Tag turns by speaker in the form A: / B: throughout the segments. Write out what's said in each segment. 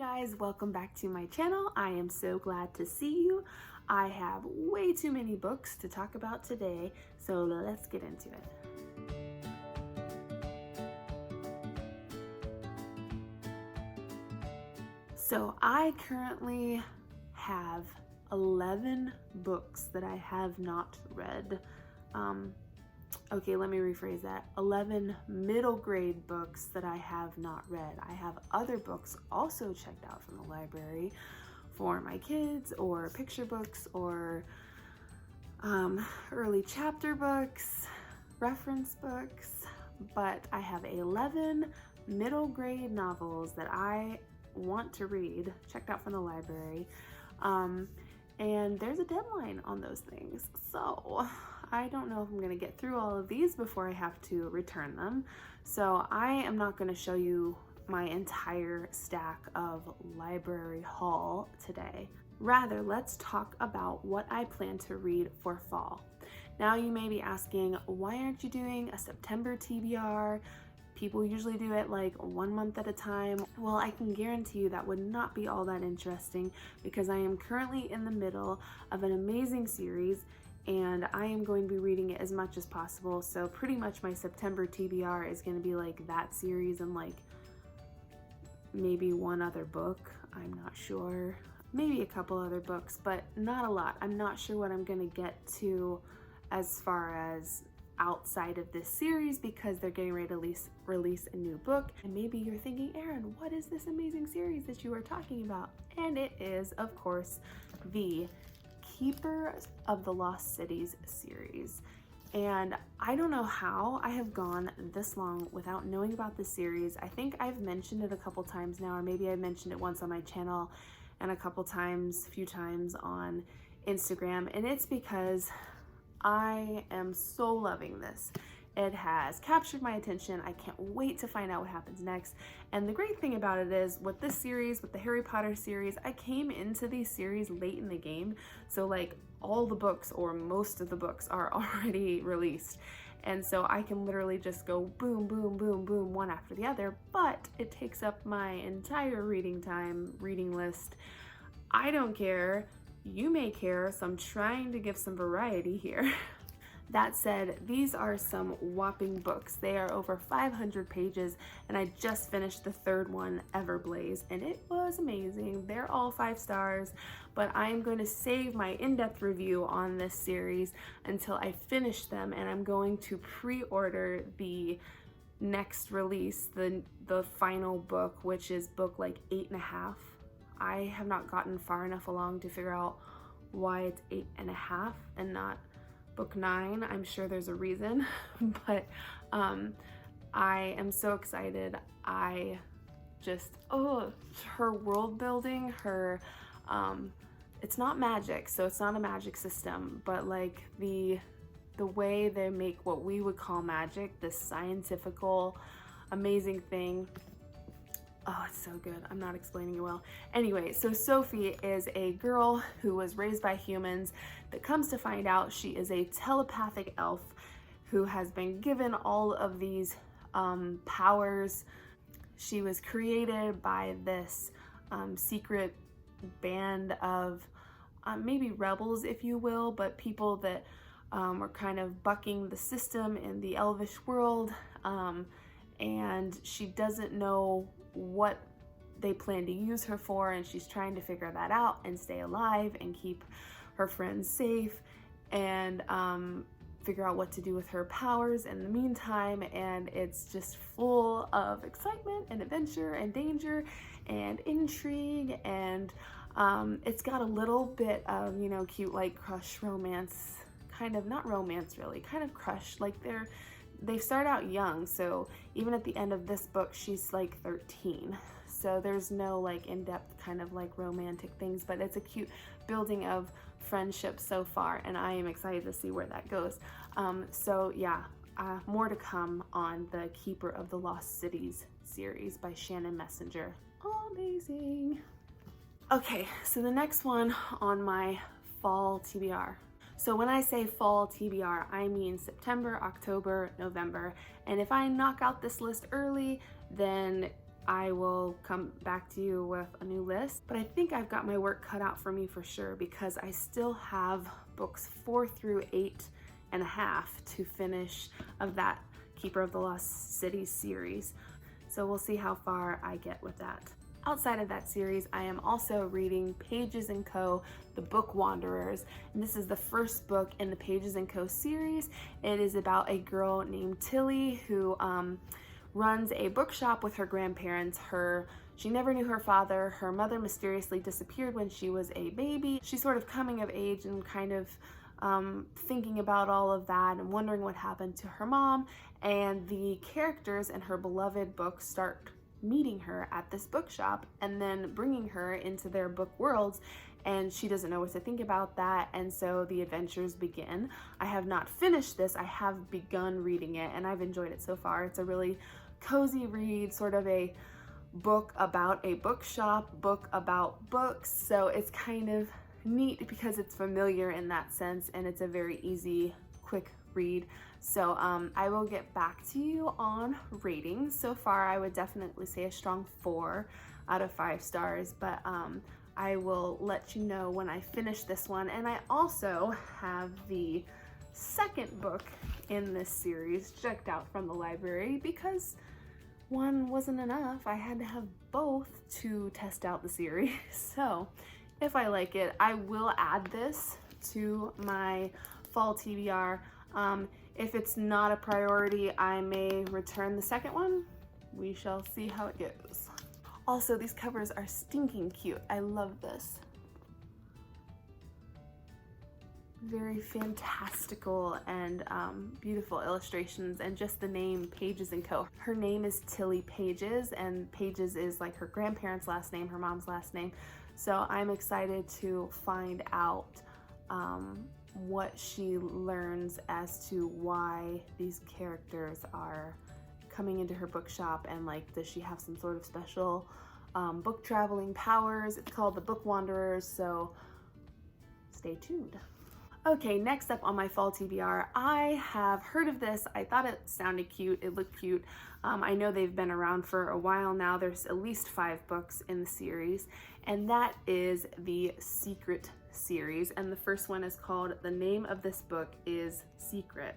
A: guys, welcome back to my channel. I am so glad to see you. I have way too many books to talk about today, so let's get into it. So I currently have 11 books that I have not read. Okay, let me rephrase that. 11 middle grade books that I have not read. I have other books also checked out from the library for my kids, or picture books, or early chapter books, reference books, but I have 11 middle grade novels that I want to read, checked out from the library. And there's a deadline on those things. So I don't know if I'm gonna get through all of these before I have to return them. So I am not gonna show you my entire stack of library haul today. Rather, let's talk about what I plan to read for fall. Now you may be asking, why aren't you doing a September TBR? People usually do it like 1 month at a time. Well, I can guarantee you that would not be all that interesting because I am currently in the middle of an amazing series and I am going to be reading it as much as possible. So pretty much my September TBR is going to be like that series and like maybe one other book. I'm not sure. Maybe a couple other books, but not a lot. I'm not sure what I'm going to get to as far as outside of this series because they're getting ready to release a new book. And maybe you're thinking, Erin, what is this amazing series that you are talking about? And it is, of course, the Keepers of the Lost Cities series. And I don't know how I have gone this long without knowing about this series. I think I've mentioned it a couple times now, or maybe I mentioned it once on my channel and a few times on Instagram. And it's because I am so loving this. It has captured my attention. I can't wait to find out what happens next. And the great thing about it is with this series, with the Harry Potter series, I came into these series late in the game. So like all the books or most of the books are already released. And so I can literally just go boom, boom, boom, boom, one after the other, but it takes up my entire reading list. I don't care. You may care, so I'm trying to give some variety here. That said, these are some whopping books. They are over 500 pages, and I just finished the third one, Everblaze, and it was amazing. They're all 5 stars, but I'm going to save my in-depth review on this series until I finish them, and I'm going to pre-order the next release, the final book, which is book like 8.5. I have not gotten far enough along to figure out why it's 8.5 and not book 9. I'm sure there's a reason, but I am so excited. I just, her world building, her, it's not magic, so it's not a magic system, but like the way they make what we would call magic, this scientifical, amazing thing. Oh, it's so good. I'm not explaining it well. Anyway, so Sophie is a girl who was raised by humans that comes to find out she is a telepathic elf who has been given all of these powers. She was created by this secret band of maybe rebels, if you will, but people that were kind of bucking the system in the elvish world. And she doesn't know what they plan to use her for, and she's trying to figure that out and stay alive and keep her friends safe and figure out what to do with her powers in the meantime. And it's just full of excitement and adventure and danger and intrigue, and it's got a little bit of, you know, cute like crush romance, kind of, not romance really, kind of crush, like they start out young, so even at the end of this book she's like 13, so there's no like in-depth kind of like romantic things, but it's a cute building of friendship so far, and I am excited to see where that goes. So yeah, more to come on the Keeper of the Lost Cities series by Shannon Messenger. Oh, amazing. Okay, so the next one on my fall TBR. So when I say fall TBR, I mean September, October, November. And if I knock out this list early, then I will come back to you with a new list. But I think I've got my work cut out for me for sure, because I still have books 4 through 8.5 to finish of that Keeper of the Lost City series. So we'll see how far I get with that. Outside of that series, I am also reading Pages & Co., The Bookwanderers, and this is the first book in the Pages & Co. series. It is about a girl named Tilly who runs a bookshop with her grandparents. She never knew her father. Her mother mysteriously disappeared when she was a baby. She's sort of coming of age and kind of thinking about all of that and wondering what happened to her mom, and the characters in her beloved book start meeting her at this bookshop and then bringing her into their book worlds, and she doesn't know what to think about that, and so the adventures begin. I have not finished this. I have begun reading it and I've enjoyed it so far. It's a really cozy read, sort of a book about a bookshop, book about books, so it's kind of neat because it's familiar in that sense, and it's a very easy, quick read. So I will get back to you on ratings. So far, I would definitely say a strong 4 out of 5 stars, but I will let you know when I finish this one. And I also have the second book in this series checked out from the library because one wasn't enough. I had to have both to test out the series. So if I like it, I will add this to my fall TBR. If it's not a priority, I may return the second one. We shall see how it goes. Also, these covers are stinking cute. I love this. Very fantastical and beautiful illustrations, and just the name Pages & Co. Her name is Tilly Pages, and Pages is like her grandparents' last name, her mom's last name. So I'm excited to find out what she learns as to why these characters are coming into her bookshop, and like, does she have some sort of special book traveling powers? It's called The Bookwanderers, so stay tuned. Okay, next up on my fall TBR, I have heard of this. I thought it sounded cute, it looked cute. I know they've been around for a while now. There's at least 5 books in the series, and that is the Secret series. And the first one is called The Name of This Book is Secret.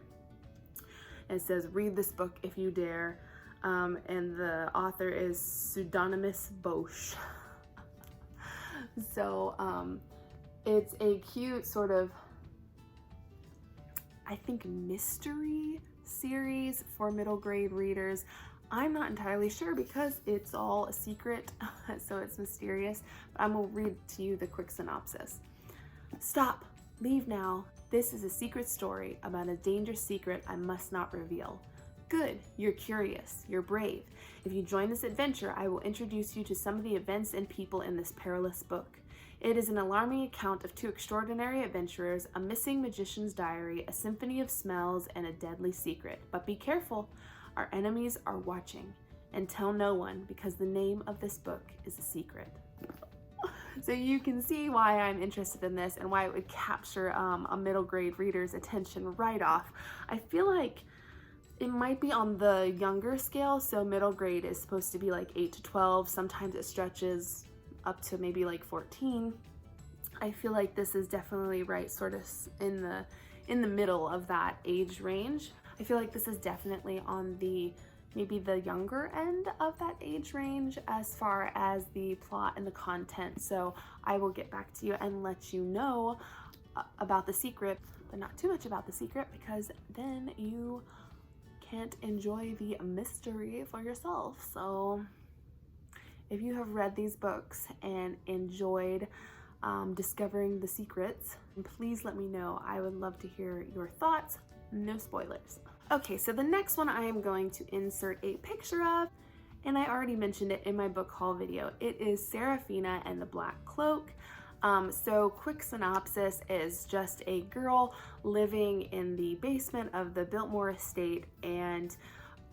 A: And it says, read this book if you dare. And the author is Pseudonymous Bosch. So it's a cute sort of, I think, mystery series for middle grade readers. I'm not entirely sure because it's all a secret, so it's mysterious. But I'm gonna read to you the quick synopsis. Stop, leave now. This is a secret story about a dangerous secret I must not reveal. Good, you're curious, you're brave. If you join this adventure, I will introduce you to some of the events and people in this perilous book. It is an alarming account of 2 extraordinary adventurers, a missing magician's diary, a symphony of smells, and a deadly secret. But be careful, our enemies are watching. And tell no one, because the name of this book is a secret. So you can see why I'm interested in this and why it would capture a middle grade reader's attention right off. I feel like it might be on the younger scale, so middle grade is supposed to be like 8 to 12. Sometimes it stretches up to maybe like 14. I feel like this is definitely right sort of in the middle of that age range. I feel like this is definitely on the maybe the younger end of that age range as far as the plot and the content. So I will get back to you and let you know about the secret, but not too much about the secret, because then you can't enjoy the mystery for yourself. So if you have read these books and enjoyed discovering the secrets, please let me know. I would love to hear your thoughts. No spoilers. Okay, so the next one I am going to insert a picture of, and I already mentioned it in my book haul video. It is Serafina and the Black Cloak. So quick synopsis is just a girl living in the basement of the Biltmore estate, and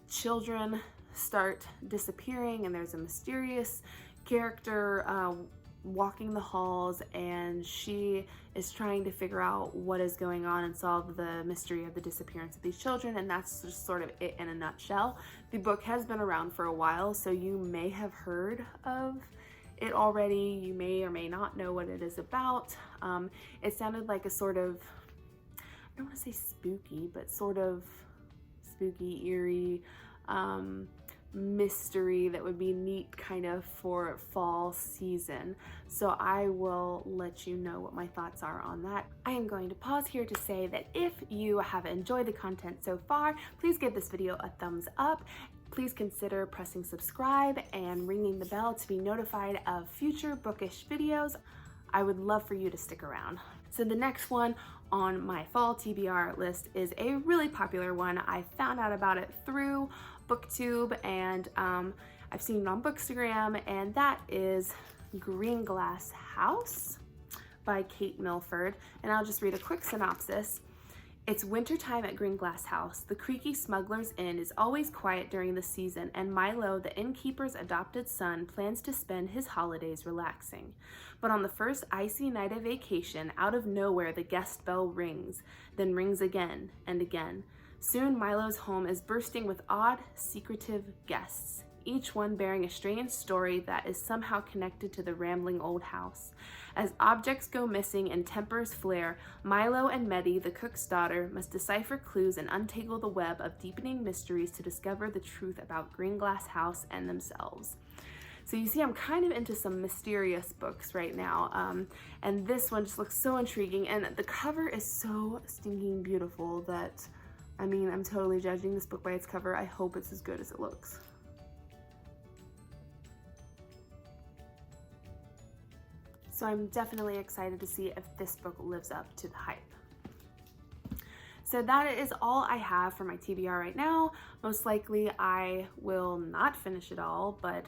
A: children start disappearing, and there's a mysterious character walking the halls, and she is trying to figure out what is going on and solve the mystery of the disappearance of these children, and that's just sort of it in a nutshell. The book has been around for a while, so you may have heard of it already. You may or may not know what it is about. It sounded like a sort of, I don't want to say spooky, but sort of spooky, eerie mystery that would be neat kind of for fall season. So I will let you know what my thoughts are on that. I am going to pause here to say that if you have enjoyed the content so far, please give this video a thumbs up. Please consider pressing subscribe and ringing the bell to be notified of future bookish videos. I would love for you to stick around. So the next one on my fall TBR list is a really popular one. I found out about it through BookTube, and I've seen it on Bookstagram, and that is Greenglass House by Kate Milford. And I'll just read a quick synopsis. It's wintertime at Greenglass House. The creaky smuggler's inn is always quiet during the season, and Milo, the innkeeper's adopted son, plans to spend his holidays relaxing. But on the first icy night of vacation, out of nowhere the guest bell rings, then rings again and again. Soon Milo's home is bursting with odd, secretive guests, each one bearing a strange story that is somehow connected to the rambling old house. As objects go missing and tempers flare, Milo and Betty, the cook's daughter, must decipher clues and untangle the web of deepening mysteries to discover the truth about Greenglass House and themselves. So you see, I'm kind of into some mysterious books right now, and this one just looks so intriguing, and the cover is so stinking beautiful that, I mean, I'm totally judging this book by its cover. I hope it's as good as it looks. So I'm definitely excited to see if this book lives up to the hype. So that is all I have for my TBR right now. Most likely I will not finish it all, but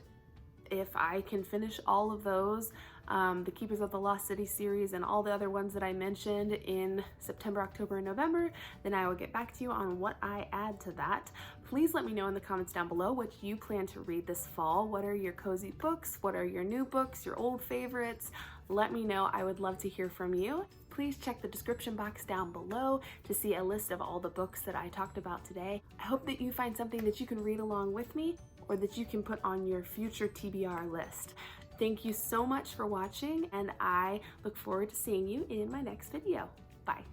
A: if I can finish all of those, the Keepers of the Lost City series and all the other ones that I mentioned in September, October, and November, then I will get back to you on what I add to that. Please let me know in the comments down below what you plan to read this fall. What are your cozy books? What are your new books, your old favorites? Let me know. I would love to hear from you. Please check the description box down below to see a list of all the books that I talked about today. I hope that you find something that you can read along with me, or that you can put on your future TBR list. Thank you so much for watching, and I look forward to seeing you in my next video. Bye.